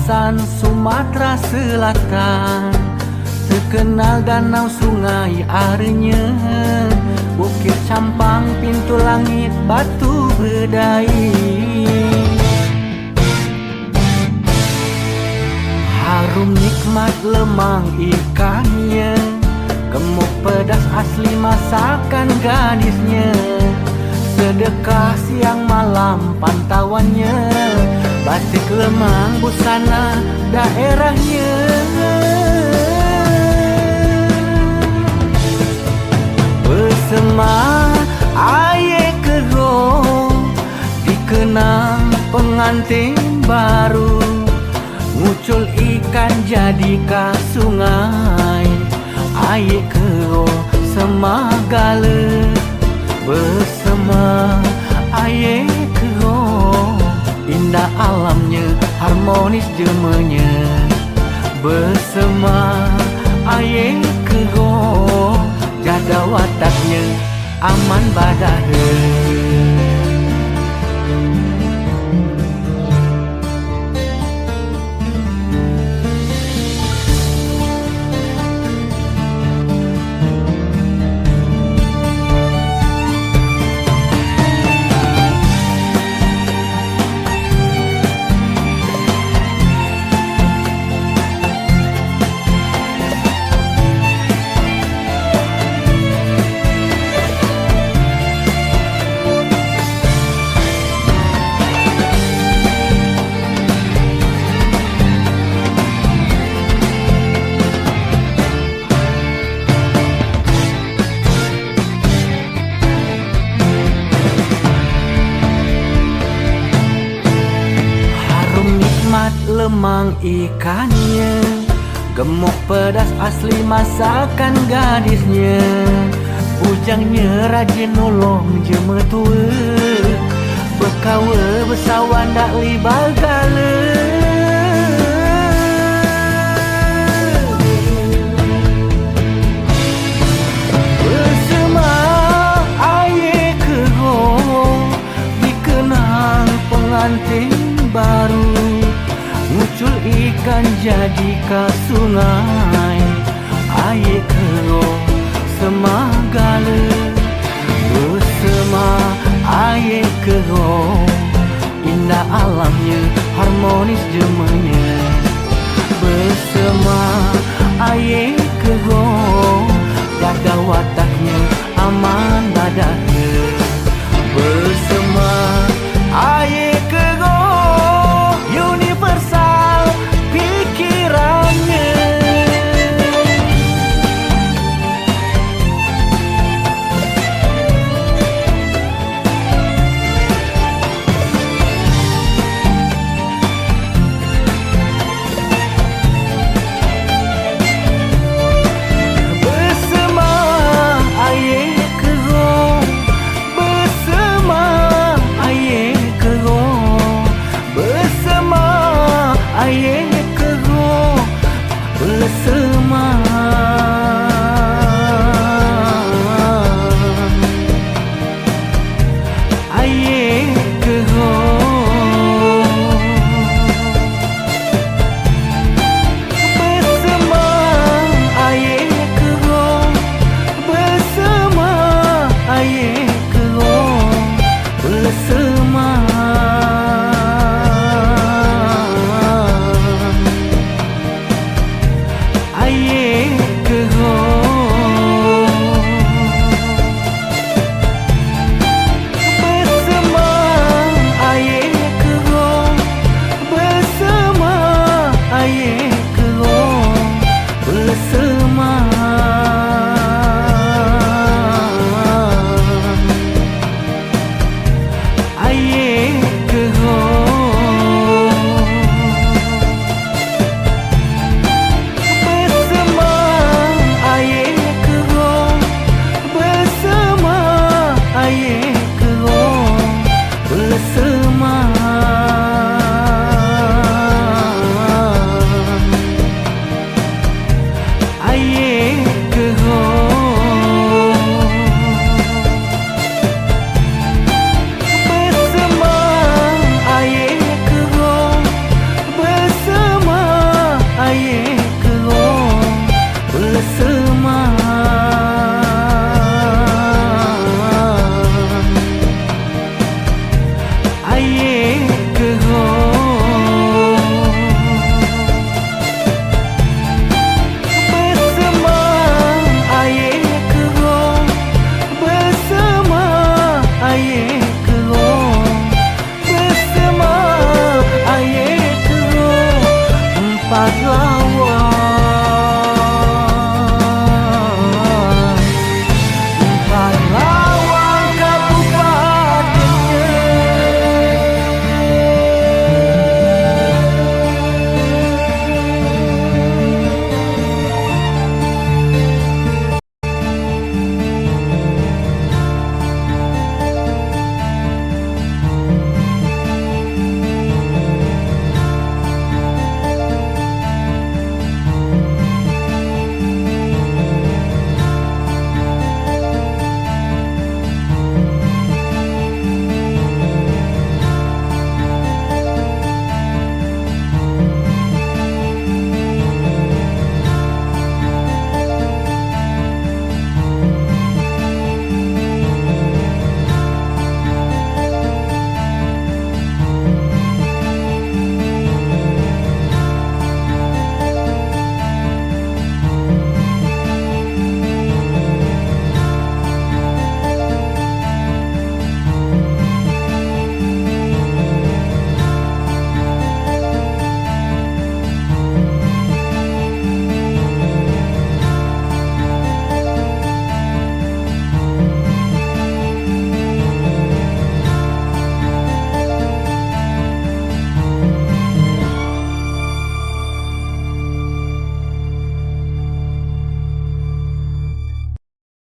kawasan Sumatera Selatan, terkenal danau sungai airnya, Bukit Campang, pintu langit, batu berdai. Harum nikmat lemang ikannya, gemuk pedas asli masakan gadisnya, sedekah siang malam pantauannya, batik lemang busana daerahnya. Bersama aye kerong, dikenang pengantin baru, ngucul ikan jadi ka sungai, aye kerong semagala. Bersama aye kerong, indah alamnya, harmonis jemenya. Bersama aye kerong, jaga wataknya, aman badahnya. Lemang ikannya, gemuk pedas asli masakan gadisnya, bujangnya rajin nolong jema tua, bekawa besawan dak libagala. Bersama aye kerong, dikenang pengantin baru, ngucul ikan jadi ka sungai, aye kerong semagala. Bersama aye kerong, indah alamnya, harmonis jemanya. Bersama